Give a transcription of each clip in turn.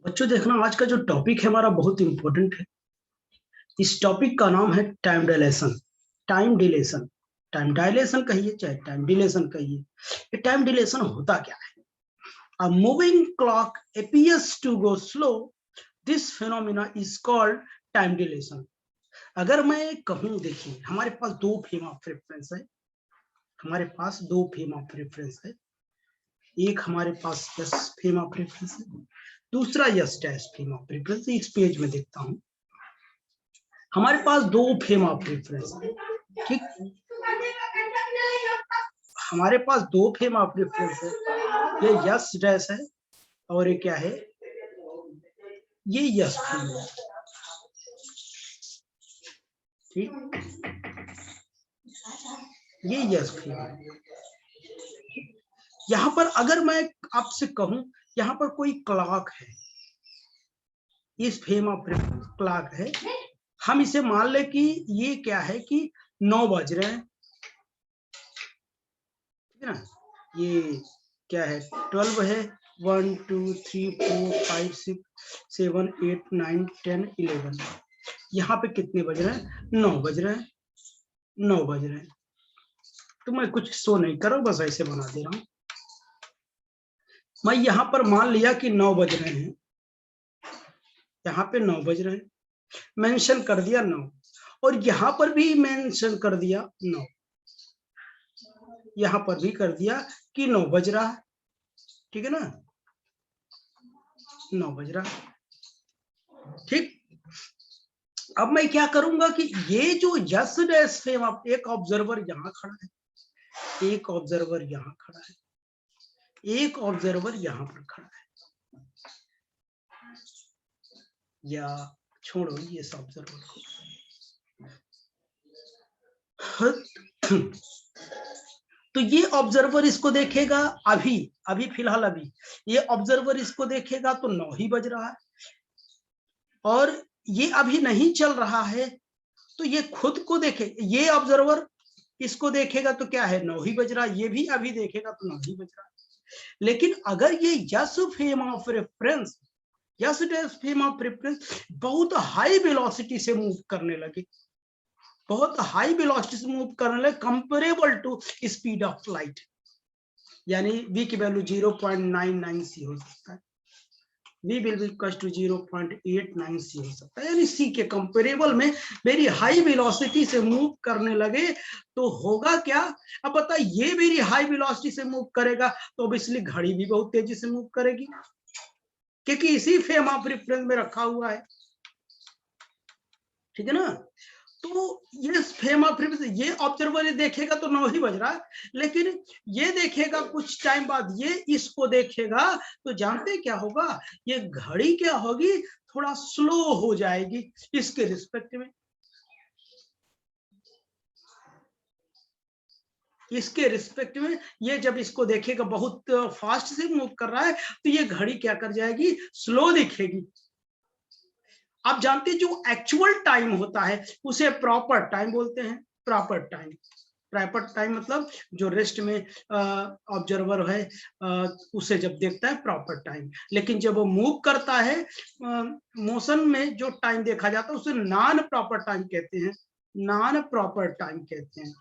बच्चों देखना, आज का जो टॉपिक है हमारा बहुत इंपॉर्टेंट है। इस टॉपिक का नाम है time dilation. Time deletion, time dilation कहिए चाहे टाइम डिलेशन कहिए। ये टाइम डिलेशन होता क्या है? अ moving clock appears to go slow. This phenomena is called time deletion. अगर मैं कहूं, देखिए हमारे पास दो फ्रेम ऑफ रेफरेंस है। हमारे पास दो फ्रेम ऑफ रेफरेंस है। एक हमारे पास यस फ्रेम ऑफ रेफरेंस है, दूसरा yes dash frame of reference. इस पेज में देखता हूं, हमारे पास दो फ्रेम ऑफ रेफरेंस है। ठीक, हमारे पास दो फ्रेम ऑफ रेफरेंस है। ये यस डैश है और ये क्या है, ये यस फ्रेम है। ठीक, ये यस फ्रेम है। यहां पर अगर मैं आपसे कहूं, यहां पर कोई क्लॉक है, इस फ्रेम ऑफ रेफरेंस क्लॉक है। हम इसे मान ले कि ये क्या है कि 9 बज रहे हैं, ठीक है ना। ये क्या है, 12 है, 1 2 3 4 5 6 7 8 9 10 11। यहाँ पे कितने बज रहे हैं? 9 बज रहे हैं, 9 बज रहे हैं। तो मैं कुछ शो नहीं कर रहा हूं, बस ऐसे बना दे रहा हूं। मैं यहाँ पर मान लिया कि 9 बज रहे हैं, यहाँ पे 9 बज रहे हैं, मेंशन कर दिया 9, और यहाँ पर भी मेंशन कर दिया 9, यहाँ पर भी कर दिया कि 9 बज रहा है, ठीक है ना, 9 बज रहा है। ठीक, अब मैं क्या करूंगा कि ये जो यस डैश फ्रेम ऑफ, एक ऑब्जर्वर यहाँ खड़ा है, एक ऑब्जर्वर यहाँ खड़ा है, एक ऑब्जर्वर यहाँ पर खड़ा है, या छोड़ो ये सब ऑब्जर्वर को। तो ये ऑब्जर्वर इसको देखेगा, अभी अभी फिलहाल अभी ये ऑब्जर्वर इसको देखेगा तो 9 ही बज रहा है, और ये अभी नहीं चल रहा है तो ये खुद को देखे, ये ऑब्जर्वर इसको देखेगा तो क्या है, 9 ही बज रहा है, ये भी अभी देखेगा तो 9 ही बज रहा है। लेकिन अगर ये S frame of reference, S dash frame of reference बहुत हाई वेलोसिटी से मूव करने लगे, बहुत हाई वेलोसिटी से मूव करने लगे, comparable to speed of light, यानी v की वैल्यू 0.99 c हो सकता है, v will be equal to 0.89 c हो सकता है, यानी c के कंपेरेबल में मेरी हाई वेलोसिटी से मूव करने लगे तो होगा क्या? अब बता, ये मेरी हाई वेलोसिटी से मूव करेगा तो ऑब्वियसली घड़ी भी बहुत तेजी से मूव करेगी, क्योंकि इसी फ्रेम ऑफ रेफरेंस में रखा हुआ है, ठीक है ना। तो ये फ्रेम ऑफ रेफरेंस, ये ऑब्जर्वर ये देखेगा तो 9 ही बज रहा है, लेकिन ये देखेगा कुछ टाइम बाद, ये इसको देखेगा तो जानते क्या होगा, ये घड़ी क्या होगी, थोड़ा स्लो हो जाएगी इसके रिस्पेक्ट में, इसके रिस्पेक्ट में। ये जब इसको देखेगा बहुत फास्ट से मूव कर रहा है तो ये घड़ी क्या कर जाएगी, स्लो दिखेगी। आप जानते हैं जो एक्चुअल टाइम होता है उसे प्रॉपर टाइम बोलते हैं, प्रॉपर टाइम। प्रॉपर टाइम मतलब जो रेस्ट में ऑब्जर्वर है उसे जब देखता है प्रॉपर टाइम, लेकिन जब वो मूव करता है मोशन में जो टाइम देखा जाता है उसे नॉन प्रॉपर टाइम कहते हैं, नॉन प्रॉपर टाइम कहते हैं।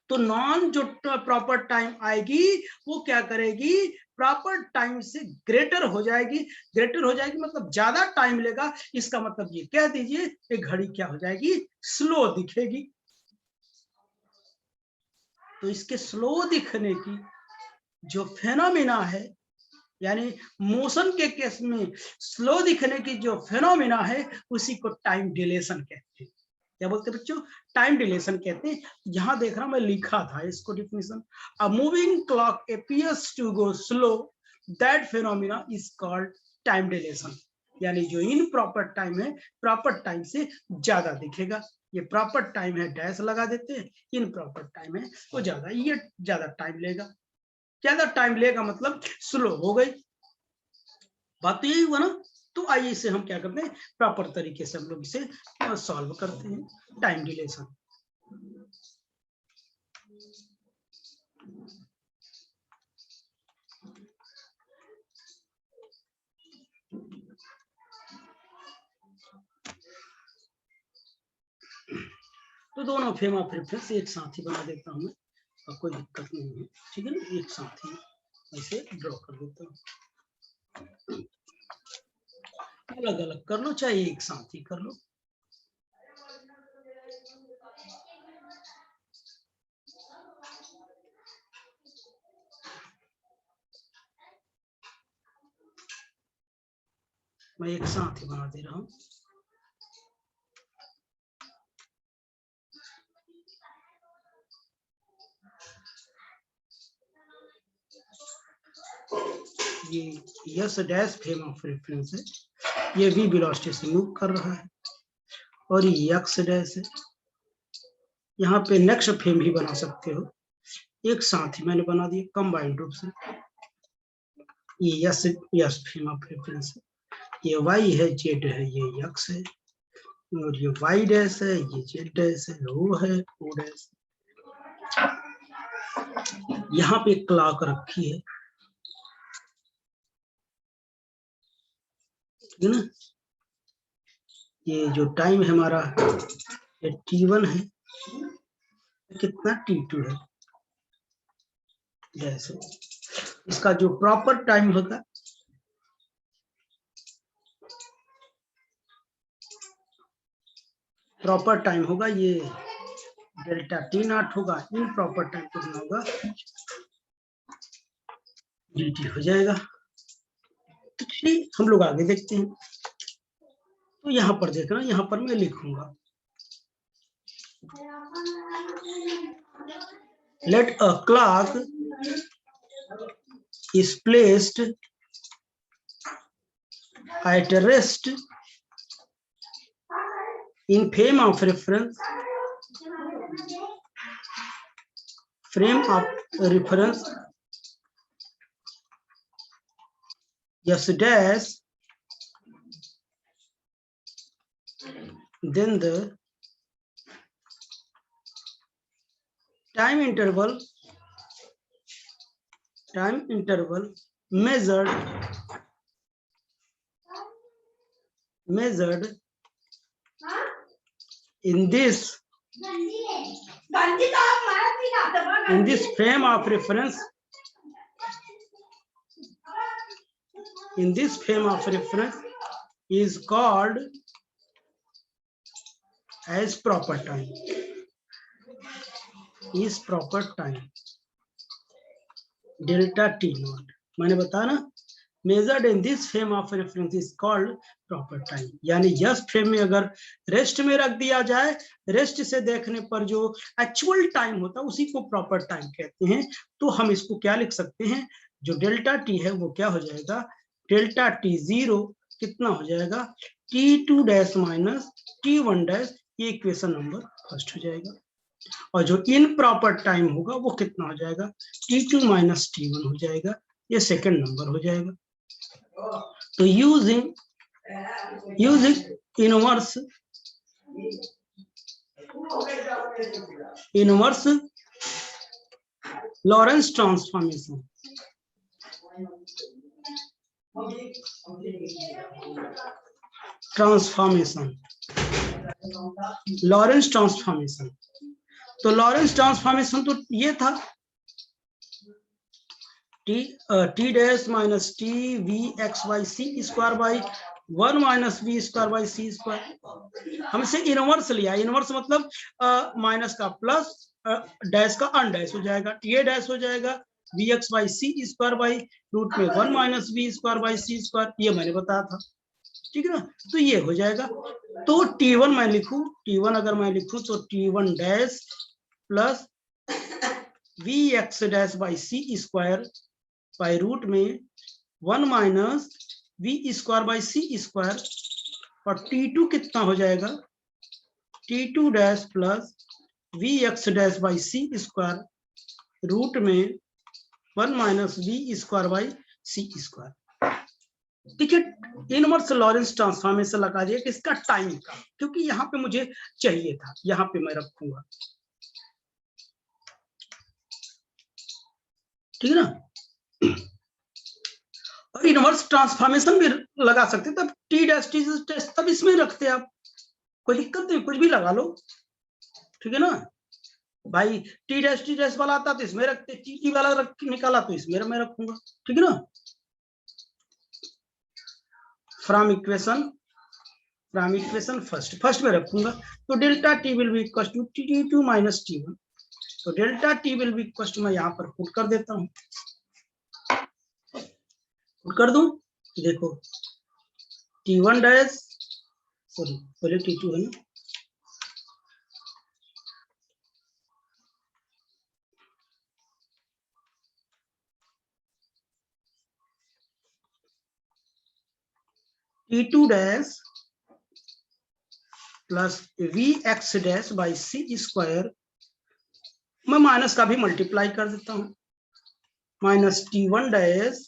तो नॉन जो प्रॉपर टाइम आएगी वो क्या करेगी, प्रॉपर टाइम से ग्रेटर हो जाएगी, ग्रेटर हो जाएगी मतलब ज्यादा टाइम लेगा, इसका मतलब ये कह दीजिए कि घड़ी क्या हो जाएगी, स्लो दिखेगी। तो इसके स्लो दिखने की जो फेनोमिना है, यानी मोशन के केस में स्लो दिखने की जो फेनोमिना है उसी को टाइम डिलेशन कहते हैं। क्या बोलते हैं बच्चों, टाइम डिलेशन कहते हैं। यहां देख रहा मैं लिखा था इसको definition, a moving clock appears to go slow, that phenomena is called time dilation, यानी जो इन प्रॉपर टाइम है प्रॉपर टाइम से ज्यादा दिखेगा। ये प्रॉपर टाइम है डैश लगा देते हैं, इन प्रॉपर टाइम है वो ज्यादा, ये ज्यादा टाइम लेगा, ज्यादा टाइम लेगा मतलब स्लो हो गई, बात तो यही हुआ ना। तो आइए इसे हम क्या करते हैं, प्रॉपर तरीके से हम लोग इसे सॉल्व करते हैं, टाइम डिलेशन। दोनों फ्रेम ऑफ रेफरेंस एक साथ ही बना देता हूँ मैं, और कोई दिक्कत नहीं है, ठीक है ना। एक साथ ही ऐसे ड्रॉ कर देता हूँ। अलग अलग कर लो चाहे एक साथ ही कर लो। मैं एक साथ ही बना दे रहा हूँ। ये yes dash frame of reference है, ये वी वेलोसिटी से मूव कर रहा है, और ये एक्स डैश है। यहाँ पे नेक्स्ट फ्रेम भी बना सकते हो, एक साथ ही मैंने बना दिया कंबाइंड रूप से। ये यस फ्रेम ऑफ रेफरेंस है, ये वाई है, जेड है, ये एक्स है, और ये वाई डैश है, ये जेड डैश है, ओ है, ओ डैश। यहाँ पे क्लॉक रखी है, ठीक है ना। ये जो टाइम है हमारा, ये T1 है, कितना T2 है, डैश है। इसका जो प्रॉपर टाइम होगा, प्रॉपर टाइम होगा ये डेल्टा T0 होगा, इन प्रॉपर टाइम कितना होगा, dt हो जाएगा। तो चलिए हम लोग आगे देखते हैं। तो यहाँ पर देखना, यहाँ पर मैं लिखूंगा let a clock is placed at rest in frame of reference, yes dash, then the time interval measured in this frame of reference, is called as proper time, delta T0। मैंने बताया ना, measured in this frame of reference is called proper time। यानी yes frame में अगर rest में रख दिया जाए, रेस्ट से देखने पर जो एक्चुअल टाइम होता है उसी को प्रॉपर टाइम कहते हैं। तो हम इसको क्या लिख सकते हैं, जो डेल्टा टी है वो क्या हो जाएगा, डेल्टा T0 कितना हो जाएगा, T2 dash minus T1 dash, ये इक्वेशन नंबर फर्स्ट हो जाएगा। और जो इन प्रॉपर टाइम होगा वो कितना हो जाएगा, T2 माइनस T1 हो जाएगा, ये सेकंड नंबर हो जाएगा। तो using inverse Lorentz transformation, Lorentz transformation. तो लॉरेंस ट्रांसफॉर्मेशन तो ये था T dash minus T V X Y C square by 1 minus V square by C square. हम इसे इनवर्स लिया, इनवर्स मतलब माइनस का प्लस, डैश का अनडैश हो जाएगा, ये डैश हो जाएगा V X by C square by root में 1 minus V square by C square, ये मैंने बताया था, ठीक है ना। तो ये हो जाएगा। तो T1 मैं लिखूं, T1 अगर मैं लिखूं तो T1 dash plus V X dash by C square by root में 1 minus V square by C square, और T2 कितना हो जाएगा, T2 dash plus V X dash by C square root में 1 minus V square by C square. देखिए inverse Lorentz transformation लगा दिया कि इसका टाइम का, क्योंकि यहाँ पे मुझे चाहिए था, यहाँ पे मैं रखूंगा, ठीक है ना। और इनवर्स ट्रांसफॉर्मेशन भी लगा सकते, तब टी डैश तब इसमें रखते आप, कोई दिक्कत नहीं, कुछ भी लगा लो, ठीक है ना भाई। टी डैश वाला आता तो इसमें रखते, टी वाला निकाला तो इसमें मैं रखूंगा, ठीक है ना। फ्रॉम इक्वेशन फर्स्ट में रखूंगा, तो delta T will be equal to T2 minus T1। तो delta T will be equal to, मैं यहाँ पर पुट कर देता हूँ, पुट कर दूं, देखो T1 डैश, सॉरी पहले T2 है ना, T2 dash plus Vx dash by C square, मैं माइनस का भी मल्टीप्लाई कर देता हूं, minus T1 dash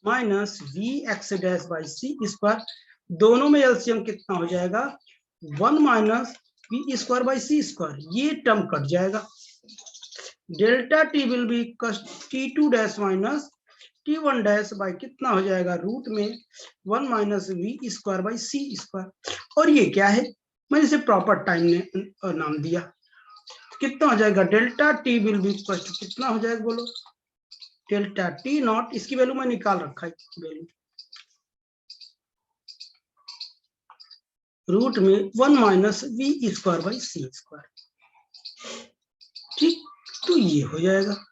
minus Vx dash by C square, दोनों में एलसीएम कितना हो जाएगा 1 minus V square by C square, ये टर्म कट जाएगा। Delta T will be T2 dash minus T1 dash by कितना हो जाएगा रूट में 1 minus V square by C square. और ये क्या है, मैंने इसे प्रॉपर टाइम ने नाम दिया, कितना हो जाएगा डेल्टा टी विल बी कितना हो जाएगा बोलो, डेल्टा टी नॉट, इसकी वैल्यू मैं निकाल रखा है, वैल्यू रूट में 1 minus V square by C square, ठीक। तो ये हो जाएगा।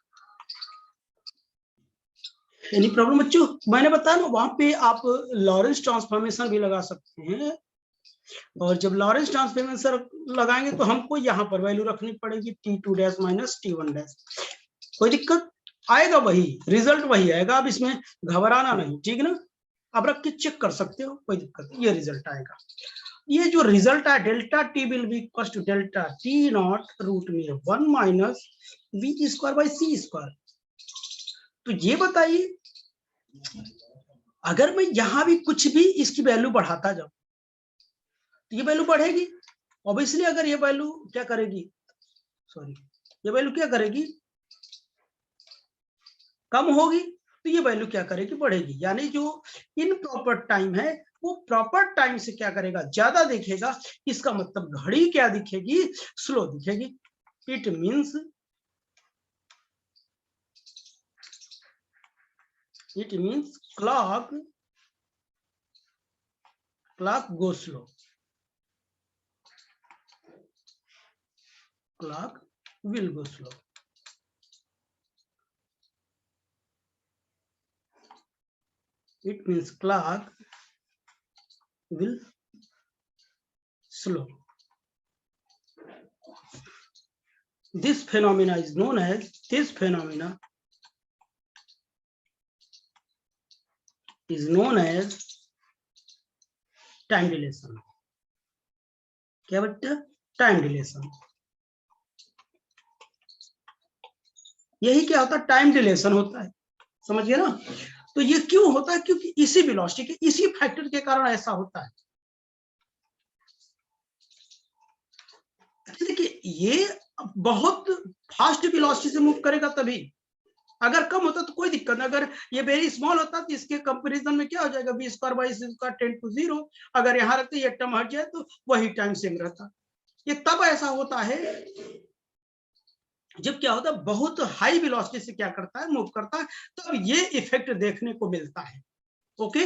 एनी प्रॉब्लम बच्चों? मैंने बताया ना वहां पे आप लॉरेंस ट्रांसफॉर्मेशन भी लगा सकते हैं, और जब लॉरेंस ट्रांसफॉर्मेशन लगाएंगे तो हमको यहाँ पर वैल्यू रखनी पड़ेगी T2 dash minus T1 dash. कोई दिक्कत आएगा, वही रिजल्ट वही आएगा, अब इसमें घबराना नहीं, ठीक है ना। अब रख के चेक कर सकते हो, कोई दिक्कत नहीं, ये रिजल्ट आएगा। ये जो रिजल्ट है delta T will be equal to delta T naught root में 1 minus V square by C square. तो ये बताइए, अगर मैं यहां भी कुछ भी इसकी वैल्यू बढ़ाता जाऊं तो ये वैल्यू बढ़ेगी ऑब्वियसली। अगर ये वैल्यू क्या करेगी, सॉरी ये वैल्यू क्या करेगी, कम होगी, तो ये वैल्यू क्या करेगी, बढ़ेगी। यानी जो इनप्रॉपर टाइम है वो प्रॉपर टाइम से क्या करेगा, ज्यादा दिखेगा। इसका मतलब घड़ी क्या दिखेगी, स्लो दिखेगी। It means clock go slow, clock will go slow. It means clock will slow. This phenomena is known as time dilation. क्या बच्चा, टाइम डिलेशन। यही क्या होता है, टाइम डिलेशन होता है, समझ गए ना। तो ये क्यों होता है, क्योंकि इसी वेलोसिटी के, इसी फैक्टर के कारण ऐसा होता है। देखिए ये बहुत फास्ट वेलोसिटी से मूव करेगा तभी, अगर कम होता तो कोई दिक्कत नहीं। अगर ये वेरी स्मॉल होता तो इसके कंपैरिजन में क्या हो जाएगा, V square by C square 10 to 0। अगर यहाँ रखते ये टर्म हट जाए तो वही टाइम सेम रहता। ये तब ऐसा होता है जब क्या होता है, बहुत हाई वेलोसिटी से क्या करता है, मूव करता है, तब ये इफेक्ट देखने को मिलता है। ओके,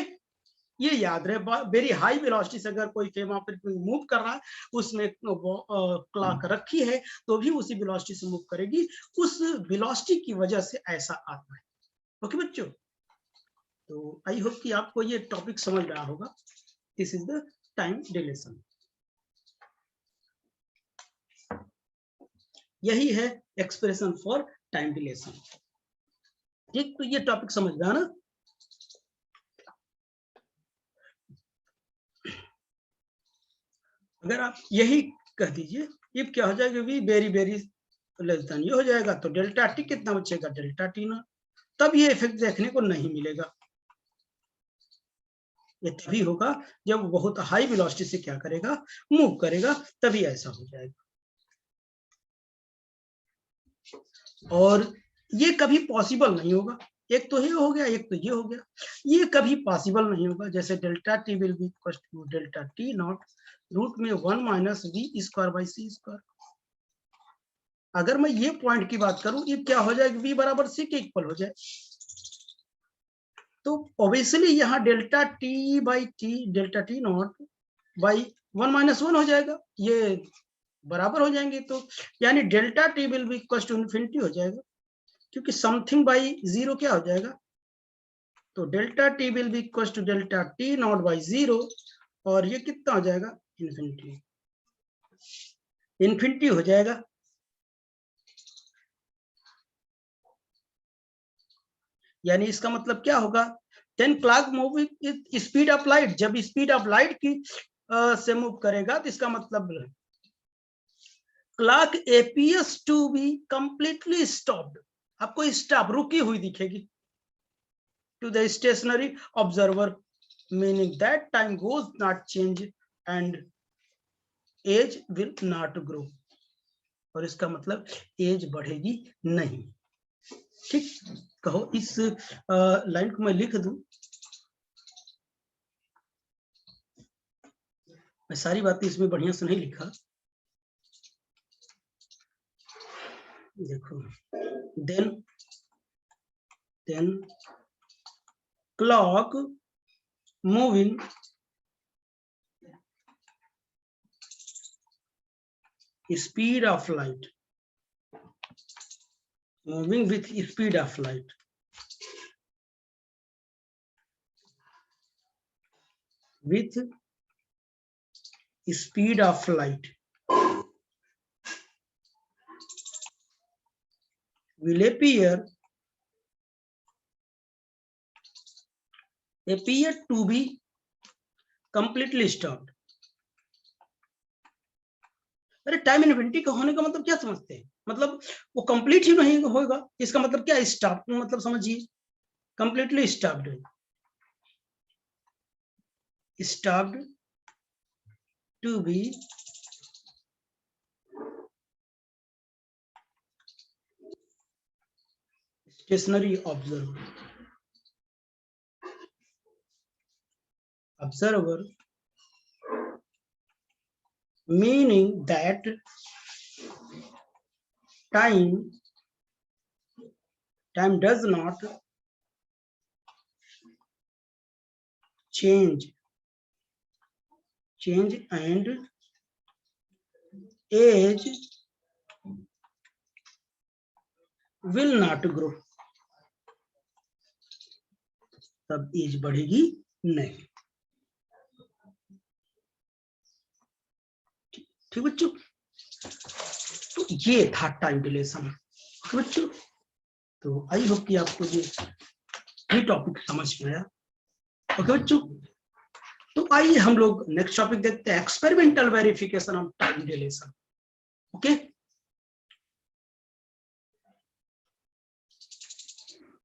ये याद रहे, वेरी हाई वेलोसिटी से अगर कोई फ्रेम ऑफ मूव कर रहा है, उसमें क्लॉक रखी है तो भी उसी वेलोसिटी से मूव करेगी, उस वेलोसिटी की वजह से ऐसा आता है। ओके बच्चों, तो आई होप कि आपको ये टॉपिक समझ रहा होगा। This is the time deletion, यही है एक्सप्रेशन फॉर टाइम डिलेशन। ठीक, तो ये टॉपिक समझ रहा ना। अगर आप यही कह दीजिए, ये क्या हो जाएगा, V very very less than, ये हो जाएगा, तो डेल्टा टी कितना बचेगा, डेल्टा टी ना। तब ये इफेक्ट देखने को नहीं मिलेगा। ये तभी होगा जब बहुत हाई वेलोसिटी से क्या करेगा, मूव करेगा, तभी ऐसा हो जाएगा। और ये कभी पॉसिबल नहीं होगा, एक तो ये हो गया, एक तो ये हो गया। ये कभी पॉसिबल नहीं होगा। जैसे delta T will be equal to delta T naught root में 1 minus V square by C square. अगर मैं ये पॉइंट की बात करूं, ये क्या हो जाएगा, v बराबर सी के इक्वल हो जाए। तो ऑब्वियसली यहाँ delta T by T, delta T naught by 1 minus 1 हो जाएगा, ये बराबर हो जाएंगे। तो यानी delta T will be equal to infinity हो जाएगा, क्योंकि समथिंग बाई जीरो क्या हो जाएगा। तो delta T will be equal to delta T naught by zero, और ये कितना हो जाएगा, इन्फिनिटी। इन्फिनिटी हो जाएगा। यानी इसका मतलब क्या होगा, 10 clock moving speed of light, जब स्पीड ऑफ लाइट की से मूव करेगा तो इसका मतलब clock appears to be completely stopped, आपको स्टॉप रुकी हुई दिखेगी, to the stationary observer, meaning that time goes not change and age will not grow. और इसका मतलब एज बढ़ेगी नहीं। ठीक, कहो इस लाइन को मैं लिख दूं। मैं सारी बातें इसमें बढ़िया से नहीं लिखा, देखो। Then clock moving speed of light, moving with speed of light, with speed of light will appear to be completely stopped। अरे टाइम इन्फिनिटी का होने का मतलब क्या समझते हैं, मतलब वो कंप्लीट ही नहीं होगा, इसका मतलब क्या, स्टॉप, मतलब समझिए completely stopped, stopped to be stationary observer, meaning that time does not change and age will not grow, तब एज बढ़ेगी नहीं। ठीक बच्चों, तो ये था टाइम डिलेशन बच्चों। तो आई होप कि आपको ये टॉपिक समझ में आया। ओके बच्चों, तो आइए हम लोग नेक्स्ट टॉपिक देखते हैं, experimental verification of time deletion. Okay.